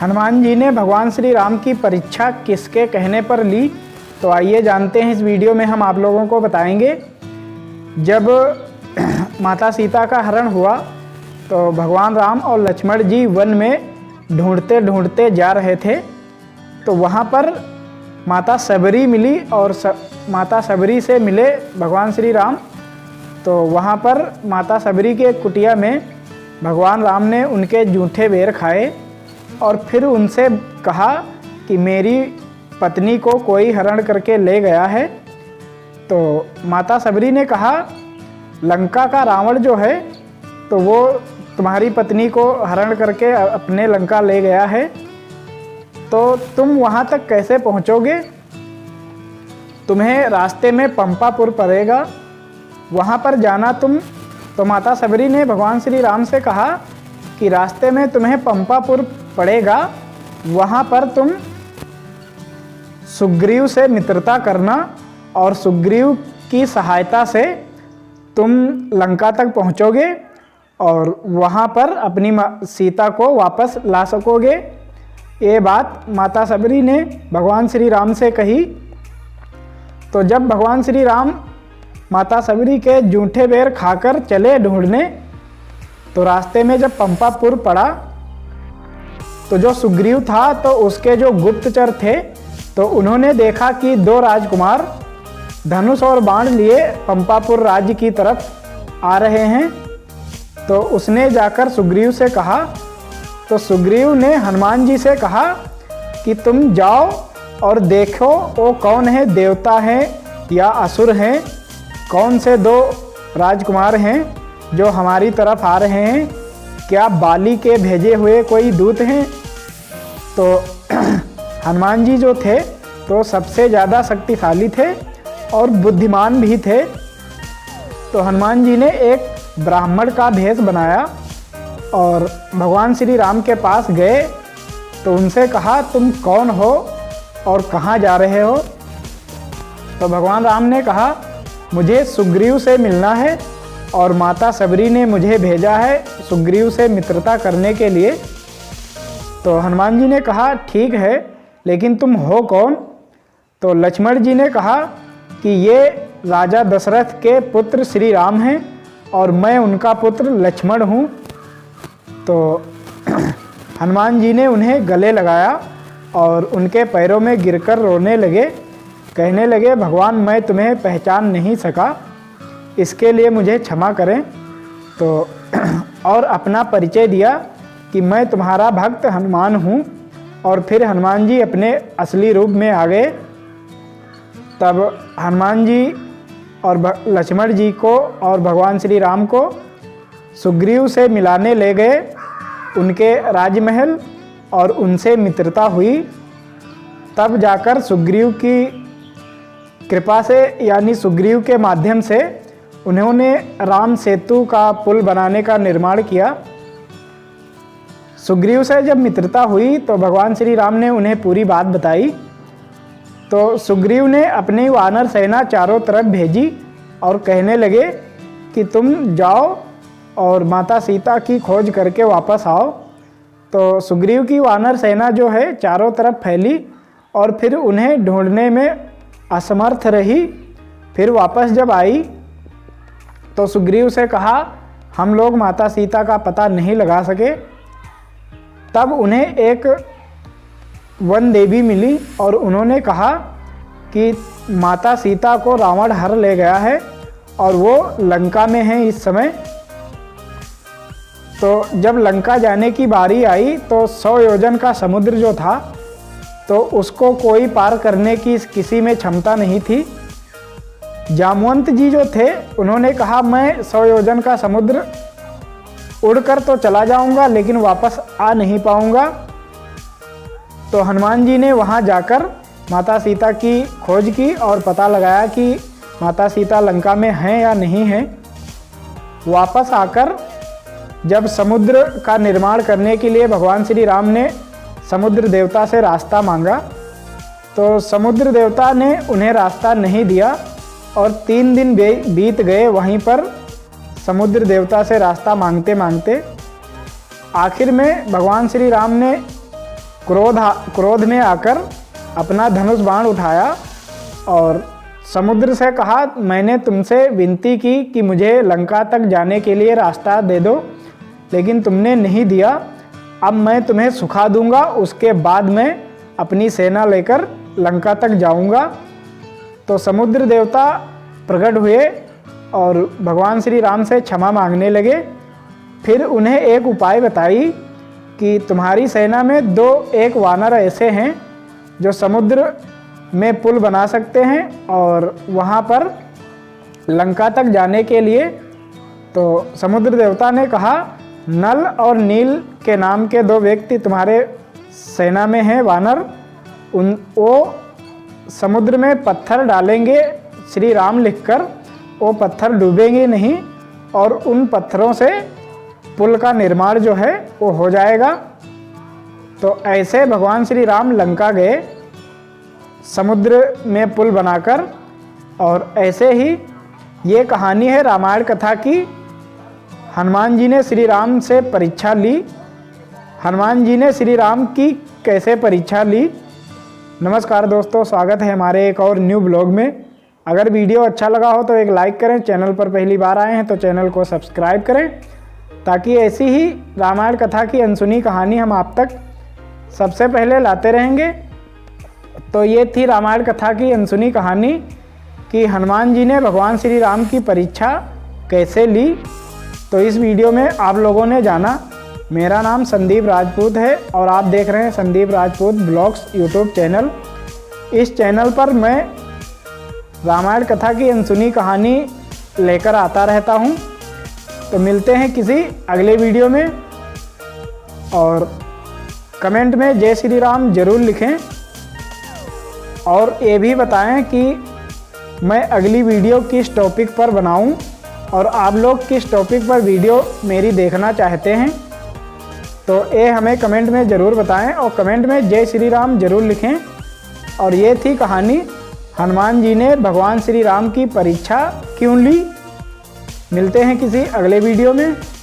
हनुमान जी ने भगवान श्री राम की परीक्षा किसके कहने पर ली, तो आइए जानते हैं। इस वीडियो में हम आप लोगों को बताएंगे। जब माता सीता का हरण हुआ तो भगवान राम और लक्ष्मण जी वन में ढूंढते ढूंढते जा रहे थे, तो वहाँ पर माता सबरी मिली और माता सबरी से मिले भगवान श्री राम। तो वहाँ पर माता सबरी के कुटिया में भगवान राम ने उनके जूठे बेर खाए और फिर उनसे कहा कि मेरी पत्नी को कोई हरण करके ले गया है। तो माता सबरी ने कहा, लंका का रावण जो है तो वो तुम्हारी पत्नी को हरण करके अपने लंका ले गया है, तो तुम वहाँ तक कैसे पहुँचोगे? तुम्हें रास्ते में पंपापुर पड़ेगा, वहाँ पर जाना तुम। तो माता सबरी ने भगवान श्री राम से कहा कि रास्ते में तुम्हें पंपापुर पड़ेगा, वहाँ पर तुम सुग्रीव से मित्रता करना और सुग्रीव की सहायता से तुम लंका तक पहुँचोगे और वहाँ पर अपनी सीता को वापस ला सकोगे। ये बात माता सबरी ने भगवान श्री राम से कही। तो जब भगवान श्री राम माता सबरी के जूठे बेर खाकर चले ढूंढने, तो रास्ते में जब पंपापुर पड़ा तो जो सुग्रीव था तो उसके जो गुप्तचर थे तो उन्होंने देखा कि दो राजकुमार धनुष और बाण लिए पंपापुर राज्य की तरफ आ रहे हैं। तो उसने जाकर सुग्रीव से कहा, तो सुग्रीव ने हनुमान जी से कहा कि तुम जाओ और देखो वो कौन है, देवता हैं या असुर हैं, कौन से दो राजकुमार हैं जो हमारी तरफ आ रहे हैं, क्या बाली के भेजे हुए कोई दूत हैं? तो हनुमान जी जो थे तो सबसे ज़्यादा शक्तिशाली थे और बुद्धिमान भी थे। तो हनुमान जी ने एक ब्राह्मण का भेष बनाया और भगवान श्री राम के पास गए। तो उनसे कहा, तुम कौन हो और कहाँ जा रहे हो? तो भगवान राम ने कहा, मुझे सुग्रीव से मिलना है और माता सबरी ने मुझे भेजा है सुग्रीव से मित्रता करने के लिए। तो हनुमान जी ने कहा, ठीक है, लेकिन तुम हो कौन? तो लक्ष्मण जी ने कहा कि ये राजा दशरथ के पुत्र श्री राम हैं और मैं उनका पुत्र लक्ष्मण हूँ। तो हनुमान जी ने उन्हें गले लगाया और उनके पैरों में गिरकर रोने लगे, कहने लगे, भगवान मैं तुम्हें पहचान नहीं सका, इसके लिए मुझे क्षमा करें। तो और अपना परिचय दिया कि मैं तुम्हारा भक्त हनुमान हूँ। और फिर हनुमान जी अपने असली रूप में आ गए। तब हनुमान जी और लक्ष्मण जी को और भगवान श्री राम को सुग्रीव से मिलाने ले गए उनके राजमहल और उनसे मित्रता हुई। तब जाकर सुग्रीव की कृपा से यानी सुग्रीव के माध्यम से उन्होंने राम सेतु का पुल बनाने का निर्माण किया। सुग्रीव से जब मित्रता हुई तो भगवान श्री राम ने उन्हें पूरी बात बताई। तो सुग्रीव ने अपनी वानर सेना चारों तरफ भेजी और कहने लगे कि तुम जाओ और माता सीता की खोज करके वापस आओ। तो सुग्रीव की वानर सेना जो है चारों तरफ फैली और फिर उन्हें ढूंढने में असमर्थ रही। फिर वापस जब आई तो सुग्रीव से कहा, हम लोग माता सीता का पता नहीं लगा सके। तब उन्हें एक वन देवी मिली और उन्होंने कहा कि माता सीता को रावण हर ले गया है और वो लंका में है इस समय। तो जब लंका जाने की बारी आई तो 100 योजन का समुद्र जो था तो उसको कोई पार करने की किसी में क्षमता नहीं थी। जामवंत जी जो थे उन्होंने कहा, मैं 100 योजन का समुद्र उड़कर तो चला जाऊंगा लेकिन वापस आ नहीं पाऊंगा। तो हनुमान जी ने वहां जाकर माता सीता की खोज की और पता लगाया कि माता सीता लंका में हैं या नहीं हैं। वापस आकर जब समुद्र का निर्माण करने के लिए भगवान श्री राम ने समुद्र देवता से रास्ता मांगा तो समुद्र देवता ने उन्हें रास्ता नहीं दिया और 3 दिन बीत गए वहीं पर समुद्र देवता से रास्ता मांगते मांगते। आखिर में भगवान श्री राम ने क्रोध में आकर अपना धनुष बाण उठाया और समुद्र से कहा, मैंने तुमसे विनती की कि मुझे लंका तक जाने के लिए रास्ता दे दो, लेकिन तुमने नहीं दिया। अब मैं तुम्हें सुखा दूंगा, उसके बाद मैं अपनी सेना लेकर लंका तक जाऊंगा। तो समुद्र देवता प्रकट हुए और भगवान श्री राम से क्षमा मांगने लगे। फिर उन्हें एक उपाय बताई कि तुम्हारी सेना में एक वानर ऐसे हैं जो समुद्र में पुल बना सकते हैं और वहाँ पर लंका तक जाने के लिए। तो समुद्र देवता ने कहा, नल और नील के नाम के 2 व्यक्ति तुम्हारे सेना में हैं वानर, वो समुद्र में पत्थर डालेंगे श्री राम लिखकर, वो पत्थर डूबेंगे नहीं और उन पत्थरों से पुल का निर्माण जो है वो हो जाएगा। तो ऐसे भगवान श्री राम लंका गए समुद्र में पुल बनाकर। और ऐसे ही ये कहानी है रामायण कथा की। हनुमान जी ने श्री राम से परीक्षा ली। हनुमान जी ने श्री राम की कैसे परीक्षा ली। नमस्कार दोस्तों, स्वागत है हमारे एक और न्यू ब्लॉग में। अगर वीडियो अच्छा लगा हो तो एक लाइक करें, चैनल पर पहली बार आए हैं तो चैनल को सब्सक्राइब करें, ताकि ऐसी ही रामायण कथा की अनसुनी कहानी हम आप तक सबसे पहले लाते रहेंगे। तो ये थी रामायण कथा की अनसुनी कहानी कि हनुमान जी ने भगवान श्री राम की परीक्षा कैसे ली। तो इस वीडियो में आप लोगों ने जाना। मेरा नाम संदीप राजपूत है और आप देख रहे हैं Sandeep Rajput blogs YouTube channel. इस चैनल पर मैं रामायण कथा की अनसुनी कहानी लेकर आता रहता हूं। तो मिलते हैं किसी अगले वीडियो में, और कमेंट में जय श्री राम ज़रूर लिखें और ये भी बताएं कि मैं अगली वीडियो किस टॉपिक पर बनाऊं और आप लोग किस टॉपिक पर वीडियो मेरी देखना चाहते हैं। तो ये हमें कमेंट में ज़रूर बताएं और कमेंट में जय श्री राम ज़रूर लिखें। और ये थी कहानी, हनुमान जी ने भगवान श्री राम की परीक्षा क्यों ली। मिलते हैं किसी अगले वीडियो में।